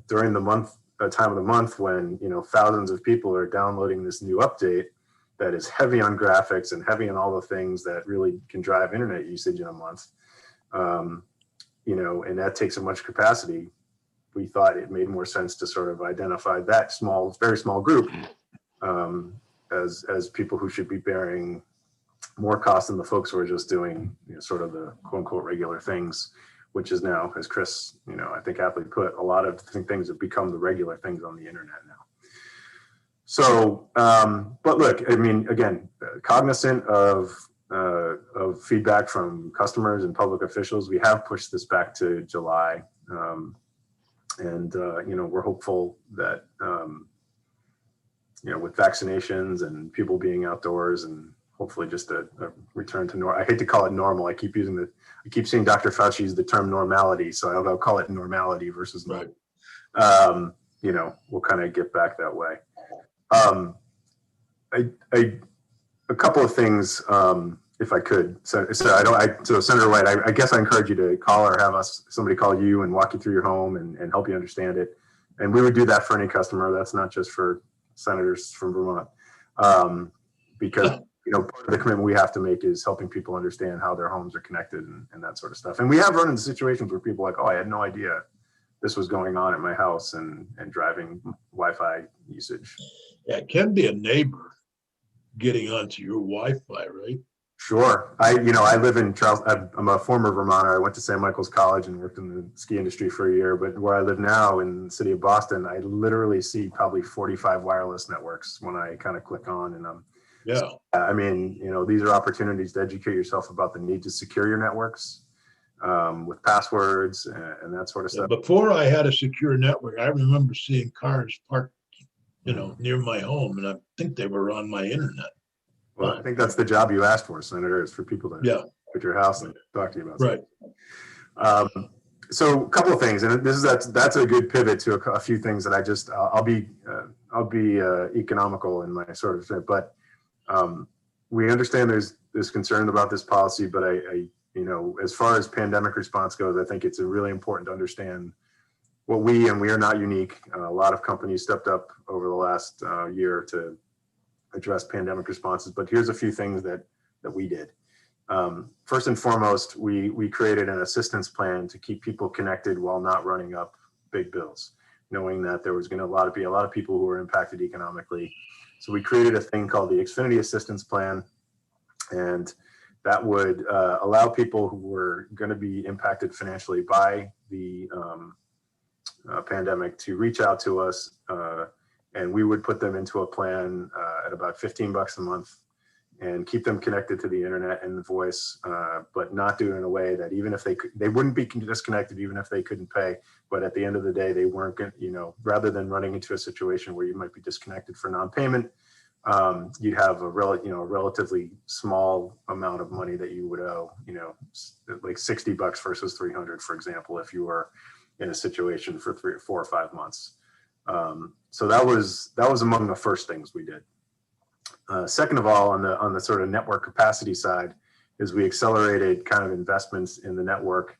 during the time of the month when, thousands of people are downloading this new update that is heavy on graphics and heavy on all the things that really can drive internet usage in a month, and that takes so much capacity, we thought it made more sense to sort of identify that very small group as people who should be bearing more cost than the folks who are just doing sort of the quote unquote regular things, which is now, as Chris, I think aptly put, a lot of things have become the regular things on the internet now. So, but look, I mean, again, cognizant of feedback from customers and public officials, we have pushed this back to July. We're hopeful that, with vaccinations and people being outdoors and hopefully just a return to normal. I hate to call it normal. I keep seeing Dr. Fauci use the term normality. So I'll call it normality versus normal. Right. We'll kind of get back that way. A couple of things, if I could. So Senator White, I guess I encourage you to call or have somebody call you and walk you through your home and help you understand it. And we would do that for any customer. That's not just for senators from Vermont, because part of the commitment we have to make is helping people understand how their homes are connected and that sort of stuff. And we have run into situations where people are like, oh, I had no idea this was going on at my house, and driving Wi-Fi usage. Yeah, it can be a neighbor getting onto your Wi-Fi, right? Sure. I live in Charles. I'm a former Vermonter. I went to St. Michael's College and worked in the ski industry for a year. But where I live now in the city of Boston, I literally see probably 45 wireless networks when I kind of click on. And Yeah. I mean, these are opportunities to educate yourself about the need to secure your networks with passwords and that sort of stuff. Before I had a secure network, I remember seeing cars parked, near my home, and I think they were on my internet. Well, I think that's the job you asked for, Senator, is for people to at your house and talk to you about right. Something. So a couple of things, and that's a good pivot to a few things that I'll be economical in my sort of fit, but we understand there's concern about this policy, but I as far as pandemic response goes, I think it's really important to understand what we are not unique. A lot of companies stepped up over the last year to address pandemic responses, but here's a few things that we did. First and foremost, we created an assistance plan to keep people connected while not running up big bills, knowing that there was going to be a lot of people who were impacted economically. So we created a thing called the Xfinity Assistance Plan, and that would allow people who were going to be impacted financially by the pandemic to reach out to us, and we would put them into a plan at about $15 a month and keep them connected to the internet and the voice, but not do it in a way that even if they wouldn't be disconnected even if they couldn't pay. But at the end of the day, they weren't going to, rather than running into a situation where you might be disconnected for non-payment, you'd have a relatively small amount of money that you would owe, like $60 versus $300, for example, if you were in a situation for 3 or 4 or 5 months. So that was among the first things we did. Second of all, on the sort of network capacity side, is we accelerated kind of investments in the network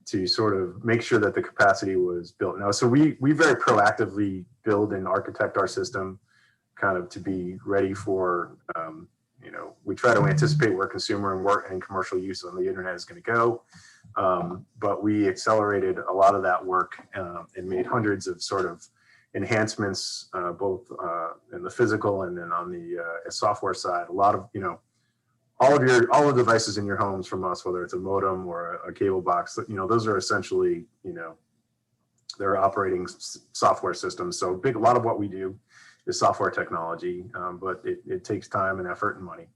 to sort of make sure that the capacity was built. Now, so we very proactively build and architect our system kind of to be ready for, we try to anticipate where consumer and work and commercial use on the internet is going to go. But we accelerated a lot of that work and made hundreds of sort of enhancements, both in the physical and then on the software side. A lot of, all the devices in your homes from us, whether it's a modem or a cable box, those are essentially, they're operating software systems. So a lot of what we do is software technology, but it takes time and effort and money.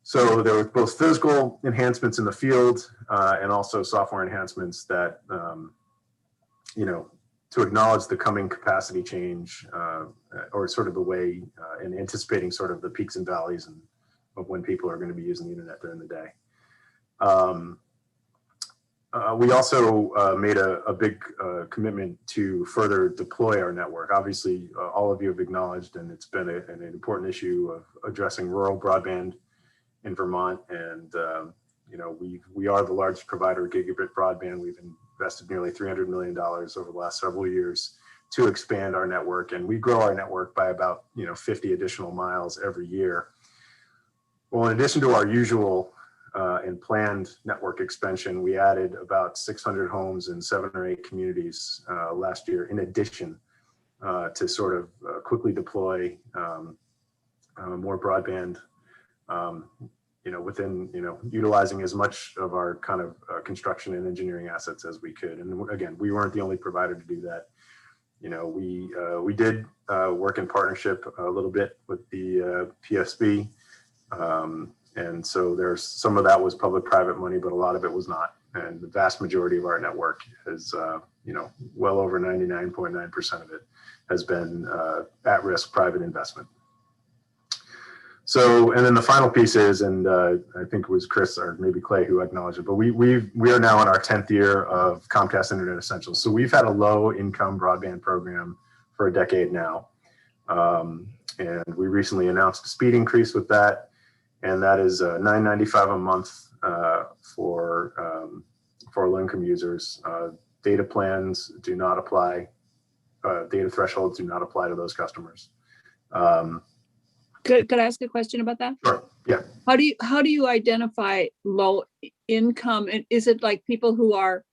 So there were both physical enhancements in the field and also software enhancements that, to acknowledge the coming capacity change or sort of the way and anticipating sort of the peaks and valleys and of when people are going to be using the internet during the day. We also made a big commitment to further deploy our network. Obviously, all of you have acknowledged, and it's been an important issue of addressing rural broadband in Vermont. And, we are the largest provider of gigabit broadband. We've invested nearly $300 million over the last several years to expand our network. And we grow our network by about, 50 additional miles every year. Well, in addition to our usual and planned network expansion, we added about 600 homes in 7 or 8 communities last year, in addition to sort of quickly deploy more broadband, within, utilizing as much of our kind of construction and engineering assets as we could. And again, we weren't the only provider to do that. We did work in partnership a little bit with the PSB. And so there's some of that was public-private money, but a lot of it was not. And the vast majority of our network is, well over 99.9% of it has been at-risk private investment. So, and then the final piece is, and I think it was Chris or maybe Clay who acknowledged it, but we are now in our 10th year of Comcast Internet Essentials. So we've had a low-income broadband program for a decade now. And we recently announced a speed increase with that. And that is $9.95 a month for low-income users. Data plans do not apply. Data thresholds do not apply to those customers. Could I ask a question about that? Sure, yeah. How do you identify low income? And is it like people who are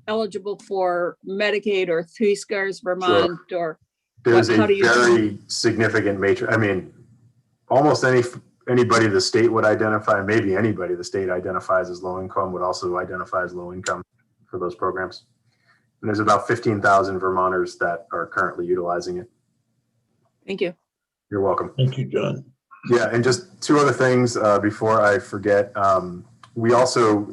eligible for Medicaid or Three Scars Vermont or There's how a do you? very significant matrix. I mean, almost anybody the state would identify, maybe anybody the state identifies as low income would also identify as low income for those programs. And there's about 15,000 Vermonters that are currently utilizing it. Thank you. You're welcome. Thank you, John. Yeah, and just two other things before I forget. We also,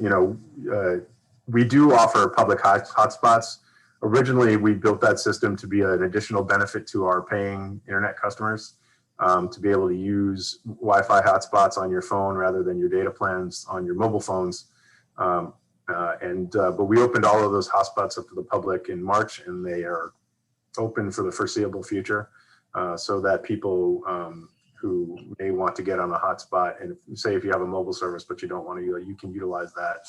we do offer public hotspots. Originally, we built that system to be an additional benefit to our paying internet customers, to be able to use Wi-Fi hotspots on your phone rather than your data plans on your mobile phones. But we opened all of those hotspots up to the public in March, and they are open for the foreseeable future, so that people who may want to get on a hotspot, and if you have a mobile service but you don't want to, you can utilize that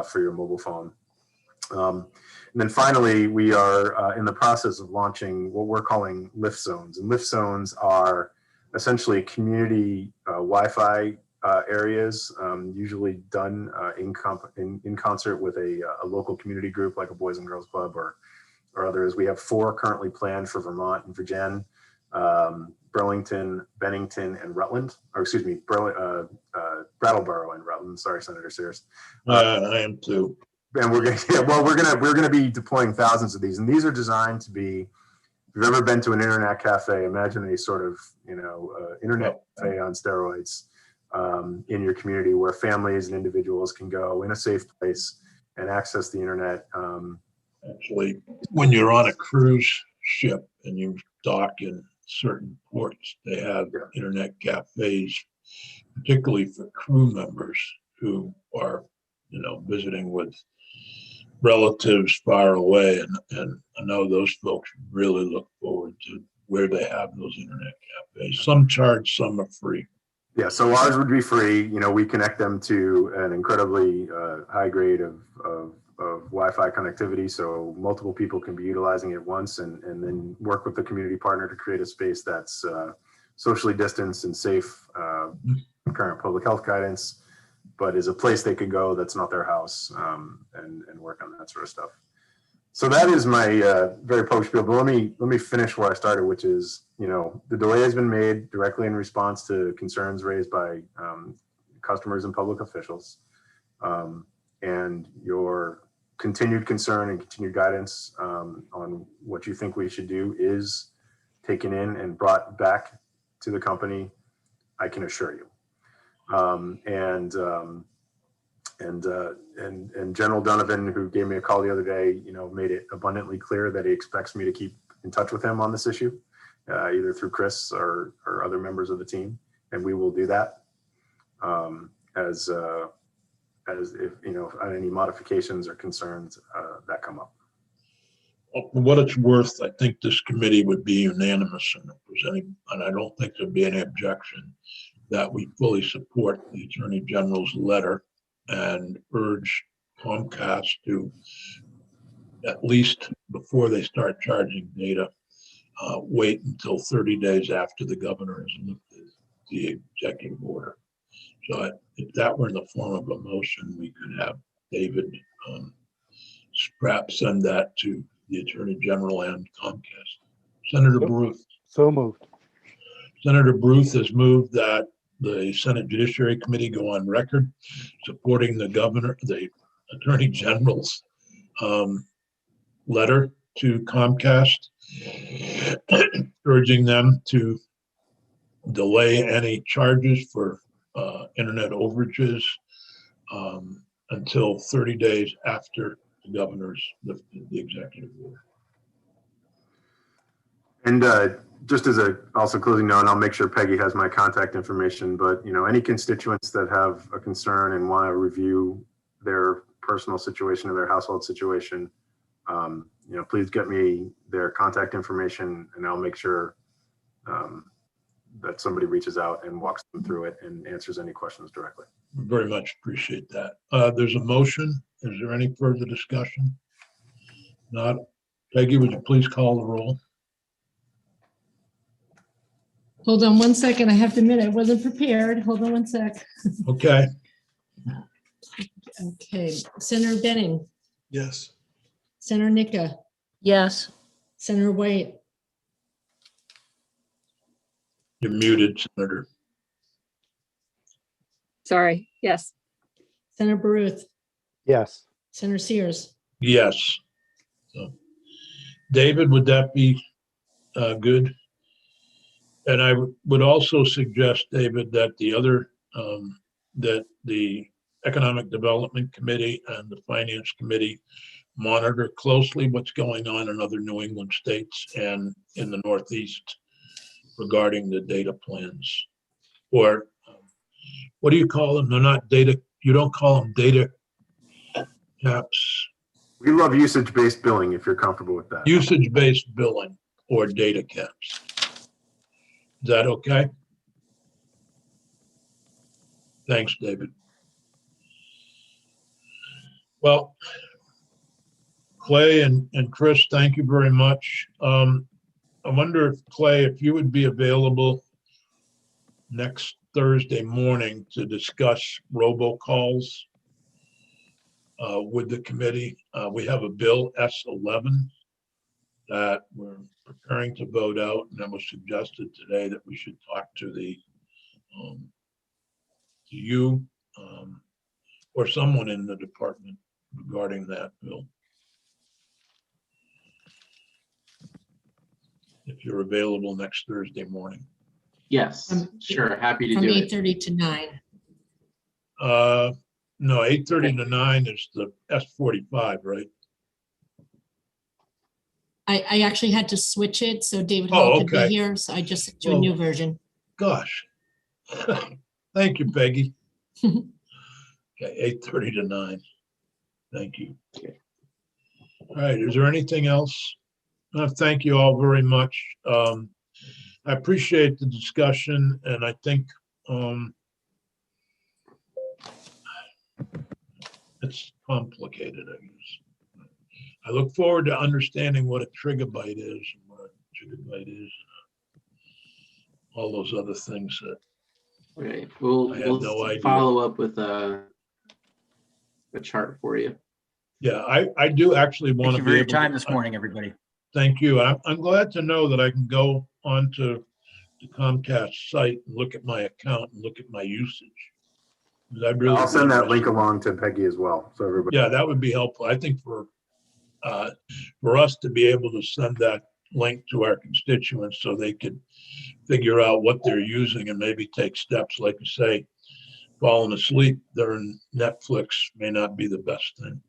for your mobile phone. And then finally, we are in the process of launching what we're calling lift zones. And lift zones are essentially community Wi-Fi areas, usually done in concert with a local community group like a Boys and Girls Club or others. We have 4 currently planned for Vermont and Virginia, Burlington, Bennington, and Rutland, or excuse me, Brattleboro and Rutland. Sorry, Senator Sears. I am too. And we're gonna be deploying thousands of these, and these are designed to be. If you've ever been to an internet cafe, imagine a sort of internet cafe on steroids in your community, where families and individuals can go in a safe place and access the internet. Actually, when you're on a cruise ship and you dock in certain ports, they have internet cafes, particularly for crew members who are, visiting with relatives far away. And I know those folks really look forward to where they have those internet cafes. Some charge, some are free. Yeah, so ours would be free. We connect them to an incredibly high grade of Wi-Fi connectivity, so multiple people can be utilizing it once, and then work with the community partner to create a space that's socially distanced and safe, current public health guidance, but is a place they could go that's not their house, and work on that sort of stuff. So that is my very post spiel. But let me finish where I started, which is, the delay has been made directly in response to concerns raised by customers and public officials, and your continued concern and continued guidance on what you think we should do is taken in and brought back to the company, I can assure you. And General Donovan, who gave me a call the other day, made it abundantly clear that he expects me to keep in touch with him on this issue, either through Chris or other members of the team, and we will do that as if any modifications or concerns that come up. For what it's worth, I think this committee would be unanimous, and I don't think there'd be any objection that we fully support the Attorney General's letter and urge Comcast to, at least before they start charging data, wait until 30 days after the governor has lifted the executive order. So if that were in the form of a motion, we could have David perhaps send that to the Attorney General and Comcast. Senator Bruce. So moved. Senator Bruce has moved that the Senate Judiciary Committee go on record supporting the Attorney General's letter to Comcast, urging them to delay any charges for internet overages until 30 days after the governor's lifted the executive order. And just as a also closing note, I'll make sure Peggy has my contact information, but any constituents that have a concern and want to review their personal situation or their household situation, please get me their contact information, and I'll make sure that somebody reaches out and walks them through it and answers any questions directly. Very much appreciate that. There's a motion. Is there any further discussion? Not. Peggy, would you please call the roll? Hold on one second. I have to admit, I wasn't prepared. Hold on one sec. Okay, Okay, Senator Benning, Yes. Senator Nika, Yes. Senator White, you're muted, Senator. Sorry, yes. Senator Baruth, Yes. Senator Sears. Yes. So, David, would that be good? And I would also suggest, David, that the other, that the Economic Development Committee and the Finance Committee monitor closely what's going on in other New England states and in the Northeast regarding the data plans. Or what do you call them? They're not data, you don't call them data caps, We love usage-based billing if you're comfortable with that. usage-based billing or data caps. Is that okay? Thanks, David. Well, Clay and Chris, thank you very much. I wonder if, Clay, if you would be available next Thursday morning to discuss robocalls with the committee. We have a bill S11 that we're preparing to vote out, and it was suggested today that we should talk to to you or someone in the department regarding that bill. If you're available next Thursday morning. Yes, sure, happy to From do it. 8:30 to 9. No, 8:30 to 9 is the S45, right? I actually had to switch it so David Oh, Hall could be okay. here, so I just sent you a Well- new version. Gosh. Thank you, Peggy. Okay, 8:30 to 9. Thank you. All right, is there anything else? Thank you all very much. I appreciate the discussion, and I think it's complicated, I guess. I look forward to understanding what a trigabyte is and what a gigabyte is. All those other things that, Right, we'll I had no idea. follow up with a chart for you. yeah, I do actually want Thank to you be for your able time to. this morning, everybody. Thank you. I'm glad to know that I can go onto the Comcast site and look at my account and look at my usage. 'Cause I'd really I'll be send that link interested. along to Peggy as well, so everybody. Yeah, that would be helpful. I think for us to be able to send that link to our constituents so they could figure out what they're using and maybe take steps, like you say, falling asleep during Netflix may not be the best thing.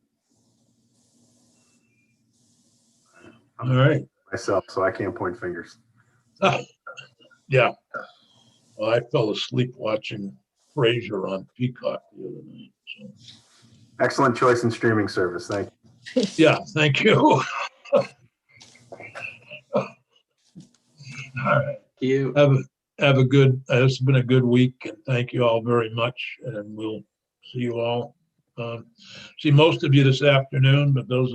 All right. Myself, so I can't point fingers. Yeah. Well, I fell asleep watching Frasier on Peacock the other night. So, Excellent choice in streaming service. Thank you. yeah, thank you. All right. You, Have a good, it's been a good week, and thank you all very much. And we'll see you all. See most of you this afternoon, but those that